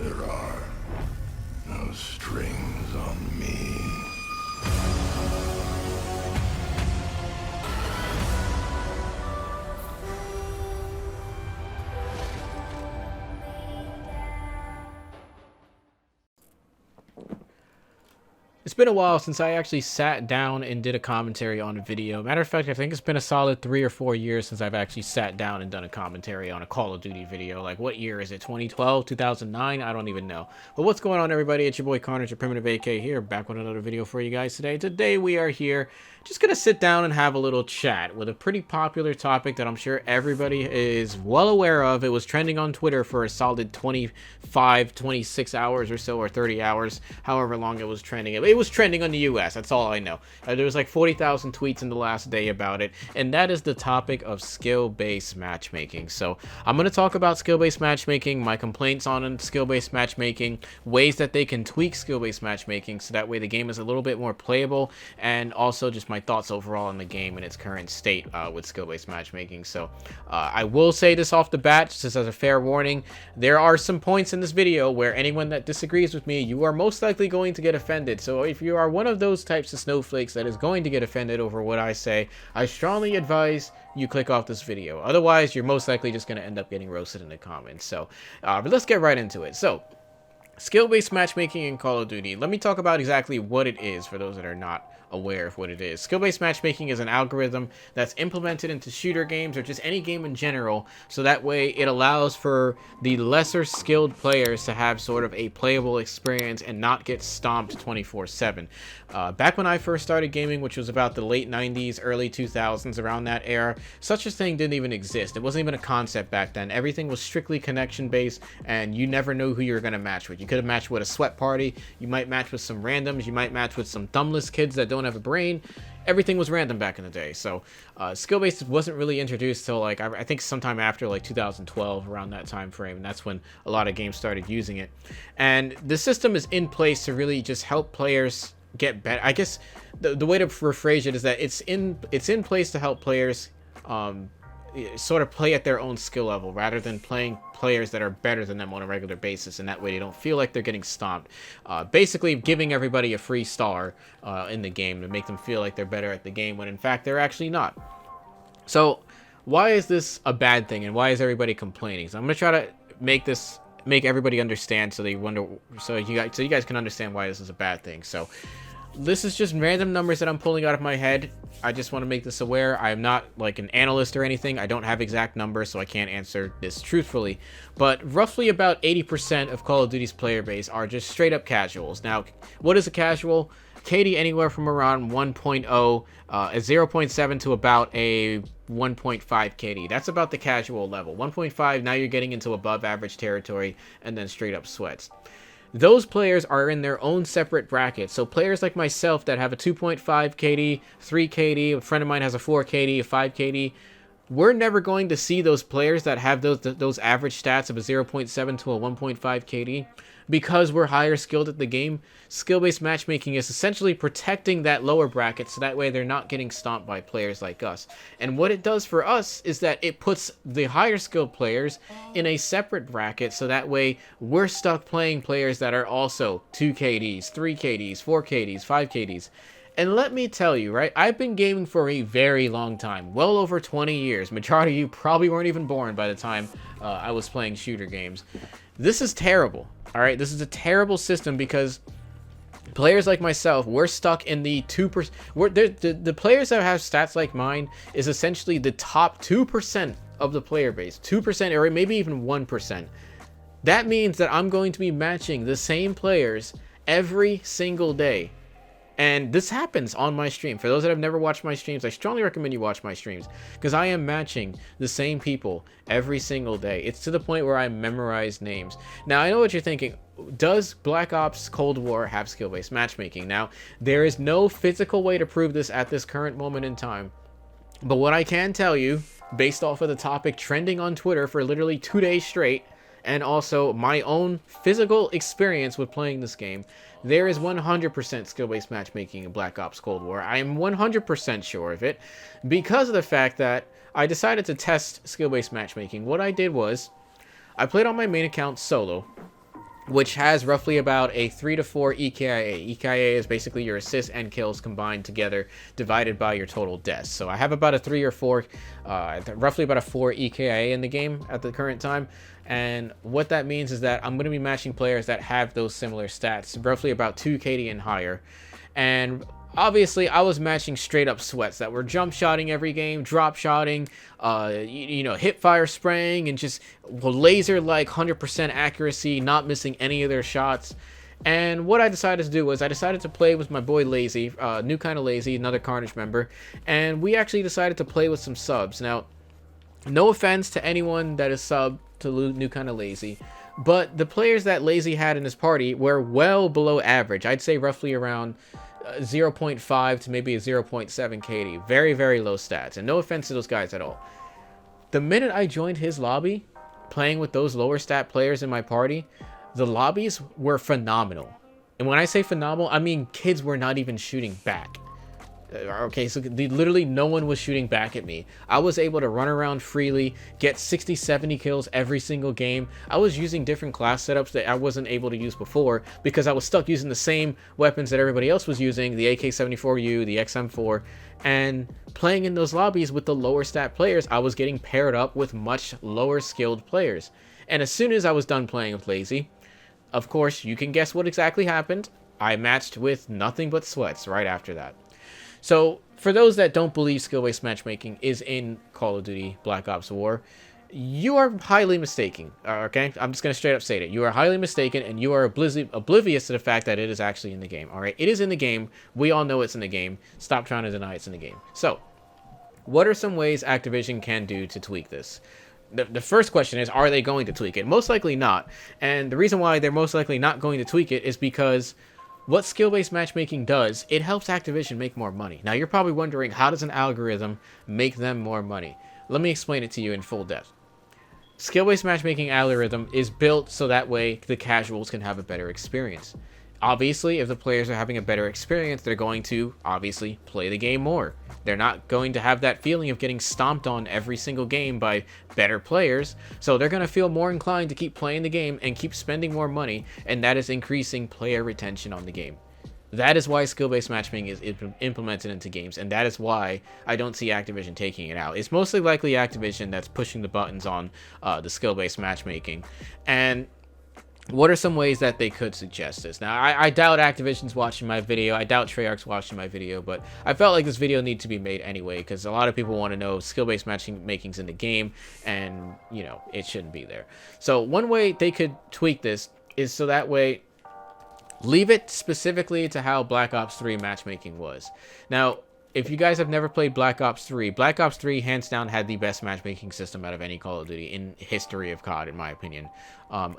There are no strings on me. It's been a while since I actually sat down and did a commentary on a video. Matter of fact, I think it's been a solid 3 or 4 years since I've actually sat down and done a commentary on a Call of Duty video. Like, what year is it? 2012? 2009? I don't even know. But what's going on, everybody? It's your boy Carnage, your Primitive AK here, back with another video for you guys today. Today we are here just gonna sit down and have a little chat with a pretty popular topic that I'm sure everybody is well aware of. It was trending on Twitter for a solid 25, 26 hours or so, or 30 hours, however long it was trending. It was trending on the US, that's all I know. There was like 40,000 tweets in the last day about it, and that is the topic of skill-based matchmaking. So I'm going to talk about skill-based matchmaking, my complaints on skill-based matchmaking, ways that they can tweak skill-based matchmaking so that way the game is a little bit more playable, and also just my thoughts overall on the game in its current state with skill-based matchmaking. So I will say this off the bat, just as a fair warning, there are some points in this video where anyone that disagrees with me, you are most likely going to get offended. So if you are one of those types of snowflakes that is going to get offended over what I say, I strongly advise you click off this video. Otherwise, you're most likely just going to end up getting roasted in the comments. So, but let's get right into it. So, skill-based matchmaking in Call of Duty. Let me talk about exactly what it is for those that are not aware of what it is. Skill-based matchmaking is an algorithm that's implemented into shooter games or just any game in general, so that way it allows for the lesser skilled players to have sort of a playable experience and not get stomped 24/7. Back when I first started gaming, which was about the late 90s, early 2000s, around that era, such a thing didn't even exist. It wasn't even a concept back then. Everything was strictly connection based, and you never knew who you were going to match with. You could have matched with a sweat party, you might match with some randoms, you might match with some thumbless kids that don't have a brain. Everything was random back in the day. So skill-based wasn't really introduced till like I think sometime after like 2012, around that time frame, and that's when a lot of games started using it. And the system is in place to really just help players get better. I guess the way to rephrase it is that it's in place to help players sort of play at their own skill level rather than playing players that are better than them on a regular basis, and that way they don't feel like they're getting stomped. Basically giving everybody a free star in the game to make them feel like they're better at the game when in fact they're actually not. So why is this a bad thing, and why is everybody complaining? So I'm going to try to make everybody understand, so you guys can understand why this is a bad thing. So this is just random numbers that I'm pulling out of my head. I just want to make this aware. I am not like an analyst or anything. I don't have exact numbers, so I can't answer this truthfully. But roughly about 80% of Call of Duty's player base are just straight up casuals. Now, what is a casual? KD anywhere from around 1.0, a 0.7 to about a 1.5 KD. That's about the casual level. 1.5, now you're getting into above average territory, and then straight up sweats. Those players are in their own separate brackets. So players like myself that have a 2.5 KD, 3 KD, a friend of mine has a 4 KD, a 5 KD, we're never going to see those players that have those average stats of a 0.7 to a 1.5 KD because we're higher skilled at the game. Skill-based matchmaking is essentially protecting that lower bracket so that way they're not getting stomped by players like us. And what it does for us is that it puts the higher skilled players in a separate bracket so that way we're stuck playing players that are also 2 KDs, 3 KDs, 4 KDs, 5 KDs. And let me tell you, right, I've been gaming for a very long time, well over 20 years. Majority of you probably weren't even born by the time I was playing shooter games. This is terrible, all right? This is a terrible system because players like myself, we're stuck in the 2%. The players that have stats like mine is essentially the top 2% of the player base, 2% or maybe even 1%. That means that I'm going to be matching the same players every single day. And this happens on my stream. For those that have never watched my streams, I strongly recommend you watch my streams because I am matching the same people every single day. It's to the point where I memorize names. Now, I know what you're thinking. Does Black Ops Cold War have skill-based matchmaking? Now, there is no physical way to prove this at this current moment in time. But what I can tell you, based off of the topic trending on Twitter for literally 2 days straight, and also my own physical experience with playing this game, there is 100% skill-based matchmaking in Black Ops Cold War. I am 100% sure of it because of the fact that I decided to test skill-based matchmaking. What I did was I played on my main account solo, which has roughly about a 3 to 4 EKIA. EKIA is basically your assists and kills combined together, divided by your total deaths. So I have about a 3 or 4, roughly about a 4 EKIA in the game at the current time. And what that means is that I'm going to be matching players that have those similar stats, roughly about 2 KD and higher. And obviously, I was matching straight up sweats that were jump shotting every game, drop shotting, hip fire spraying, and just laser like 100% accuracy, not missing any of their shots. And what I decided to do was I decided to play with my boy Lazy, New Kind of Lazy, another Carnage member, and we actually decided to play with some subs. Now, no offense to anyone that is sub to New Kind of Lazy, but the players that Lazy had in his party were well below average. I'd say roughly around 0.5 to maybe a 0.7 KD. Very, very low stats. And no offense to those guys at all. The minute I joined his lobby, playing with those lower stat players in my party, the lobbies were phenomenal. And when I say phenomenal, I mean kids were not even shooting back. Okay, so literally no one was shooting back at me. I was able to run around freely, get 60, 70 kills every single game. I was using different class setups that I wasn't able to use before because I was stuck using the same weapons that everybody else was using, the AK-74U, the XM4, and playing in those lobbies with the lower stat players, I was getting paired up with much lower skilled players. And as soon as I was done playing with Lazy, of course, you can guess what exactly happened. I matched with nothing but sweats right after that. So, for those that don't believe skill-based matchmaking is in Call of Duty Black Ops War, you are highly mistaken, okay? I'm just going to straight up say it. You are highly mistaken, and you are oblivious to the fact that it is actually in the game, alright? It is in the game. We all know it's in the game. Stop trying to deny it's in the game. So, what are some ways Activision can do to tweak this? The first question is, are they going to tweak it? Most likely not. And the reason why they're most likely not going to tweak it is because what skill-based matchmaking does, it helps Activision make more money. Now, you're probably wondering, how does an algorithm make them more money? Let me explain it to you in full depth. Skill-based matchmaking algorithm is built so that way the casuals can have a better experience. Obviously, if the players are having a better experience, they're going to, obviously, play the game more. They're not going to have that feeling of getting stomped on every single game by better players, so they're going to feel more inclined to keep playing the game and keep spending more money, and that is increasing player retention on the game. That is why skill-based matchmaking is implemented into games, and that is why I don't see Activision taking it out. It's mostly likely Activision that's pushing the buttons on the skill-based matchmaking. And what are some ways that they could suggest this? Now, I doubt Activision's watching my video. I doubt Treyarch's watching my video, but I felt like this video needed to be made anyway because a lot of people want to know skill-based matchmaking's in the game, and, you know, it shouldn't be there. So one way they could tweak this is so that way leave it specifically to how Black Ops 3 matchmaking was. Now, if you guys have never played Black Ops 3, Black Ops 3 hands down had the best matchmaking system out of any Call of Duty in history of COD, in my opinion.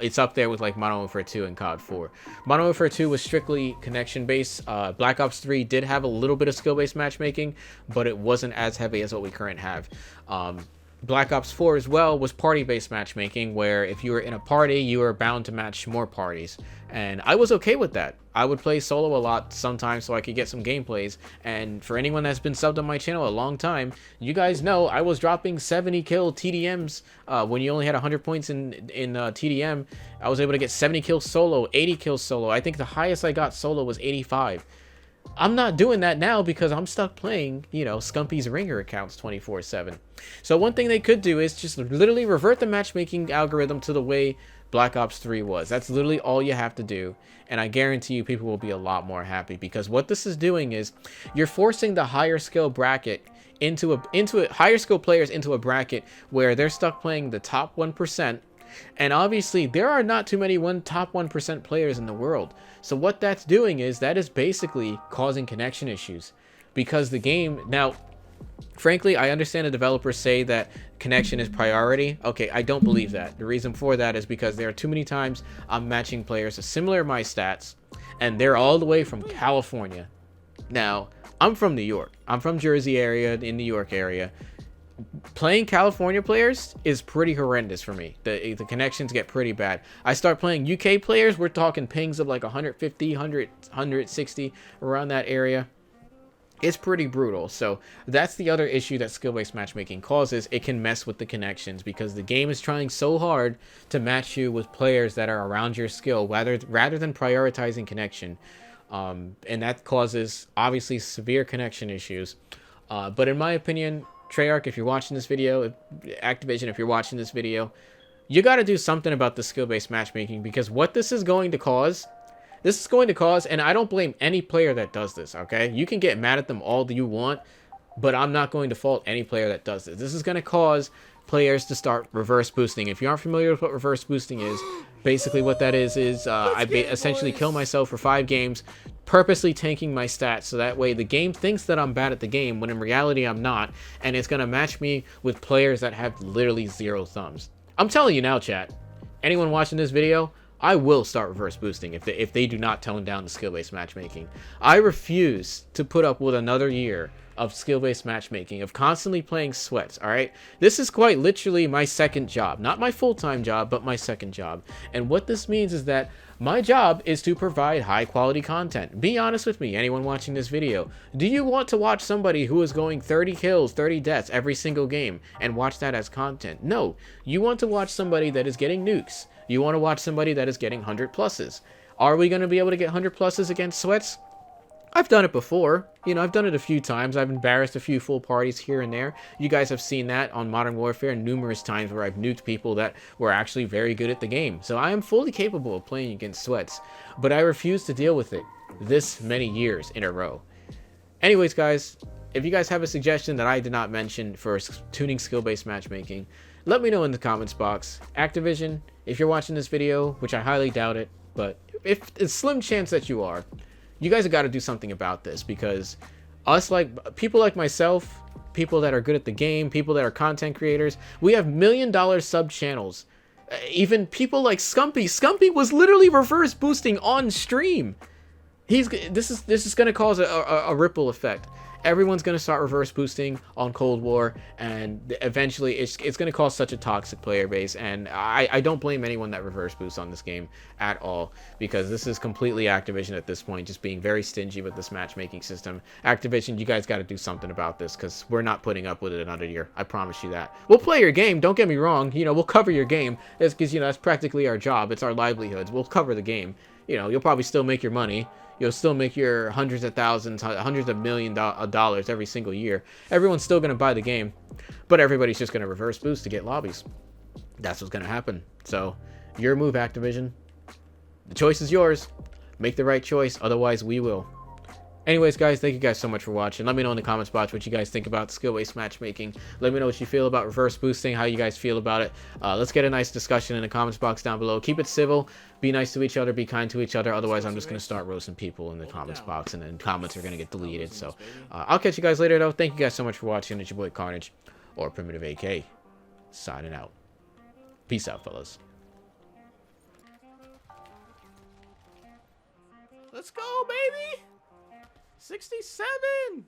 It's up there with like Modern Warfare 2 and COD 4. Modern Warfare 2 was strictly connection based. Black Ops 3 did have a little bit of skill based matchmaking, but it wasn't as heavy as what we currently have. Black Ops 4 as well was party-based matchmaking, where if you were in a party, you were bound to match more parties. And I was okay with that. I would play solo a lot sometimes so I could get some gameplays. And for anyone that's been subbed on my channel a long time, you guys know I was dropping 70 kill TDMs when you only had 100 points in TDM. I was able to get 70 kills solo, 80 kills solo. I think the highest I got solo was 85. I'm not doing that now because I'm stuck playing, you know, Scumpy's Ringer accounts 24/7. So one thing they could do is just literally revert the matchmaking algorithm to the way Black Ops 3 was. That's literally all you have to do. And I guarantee you people will be a lot more happy because what this is doing is you're forcing the higher skill bracket into higher skill players into a bracket where they're stuck playing the top 1%. And obviously, there are not too many top 1% players in the world. So what that's doing is that is basically causing connection issues because the game now, frankly, I understand the developers say that connection is priority. Okay, I don't believe that. The reason for that is because there are too many times I'm matching players of similar my stats, and they're all the way from California. Now, I'm from New York. I'm from Jersey area, in New York area. Playing California players is pretty horrendous for me. The connections get pretty bad. I start playing UK players, we're talking pings of like 150, 100, 160, around that area. It's pretty brutal. So that's the other issue that skill-based matchmaking causes. It can mess with the connections because the game is trying so hard to match you with players that are around your skill rather than prioritizing connection. And that causes obviously severe connection issues. But in my opinion, Treyarch, if you're watching this video, Activision, if you're watching this video, you got to do something about the skill-based matchmaking, because what this is going to cause, and I don't blame any player that does this, okay? You can get mad at them all you want, but I'm not going to fault any player that does this. This is going to cause players to start reverse boosting. If you aren't familiar with what reverse boosting is, basically what that is I essentially kill myself for 5 games, purposely tanking my stats, so that way the game thinks that I'm bad at the game, when in reality I'm not, and it's going to match me with players that have literally 0 thumbs. I'm telling you now, chat, anyone watching this video, I will start reverse boosting if they do not tone down the skill-based matchmaking. I refuse to put up with another year of skill-based matchmaking, of constantly playing sweats, alright? This is quite literally my second job. Not my full-time job, but my second job. And what this means is that my job is to provide high-quality content. Be honest with me, anyone watching this video. Do you want to watch somebody who is going 30 kills, 30 deaths every single game and watch that as content? No. You want to watch somebody that is getting nukes. You want to watch somebody that is getting 100 pluses. Are we going to be able to get 100 pluses against sweats? I've done it before. You know, I've done it a few times. I've embarrassed a few full parties here and there. You guys have seen that on Modern Warfare numerous times where I've nuked people that were actually very good at the game. So I am fully capable of playing against sweats, but I refuse to deal with it this many years in a row. Anyways, guys, if you guys have a suggestion that I did not mention for tuning skill-based matchmaking, let me know in the comments box. Activision, if you're watching this video, which I highly doubt it, but if it's a slim chance that you are, you guys have got to do something about this, because people like myself, people that are good at the game, people that are content creators, we have $1 million sub channels. Even people like Scumpy. Scumpy was literally reverse boosting on stream. This is going to cause a ripple effect. Everyone's going to start reverse boosting on Cold War, and eventually it's going to cause such a toxic player base. And I don't blame anyone that reverse boosts on this game at all, because this is completely Activision at this point, just being very stingy with this matchmaking system. Activision, you guys got to do something about this, because we're not putting up with it another year. I promise you that. We'll play your game, don't get me wrong. You know, we'll cover your game, because, you know, that's practically our job. It's our livelihoods. We'll cover the game. You know, you'll probably still make your money. You'll still make your hundreds of thousands, hundreds of millions of dollars every single year. Everyone's still going to buy the game, but everybody's just going to reverse boost to get lobbies. That's what's going to happen. So, your move, Activision. The choice is yours. Make the right choice, otherwise we will. Anyways, guys, thank you guys so much for watching. Let me know in the comments box what you guys think about skill-based matchmaking. Let me know what you feel about reverse boosting, how you guys feel about it. Let's get a nice discussion in the comments box down below. Keep it civil. Be nice to each other. Be kind to each other. Otherwise, I'm just going to start roasting people in the comments box, and then comments are going to get deleted. So, I'll catch you guys later, though. Thank you guys so much for watching. It's your boy Carnage, or Primitive AK, signing out. Peace out, fellas. Let's go, baby! 67!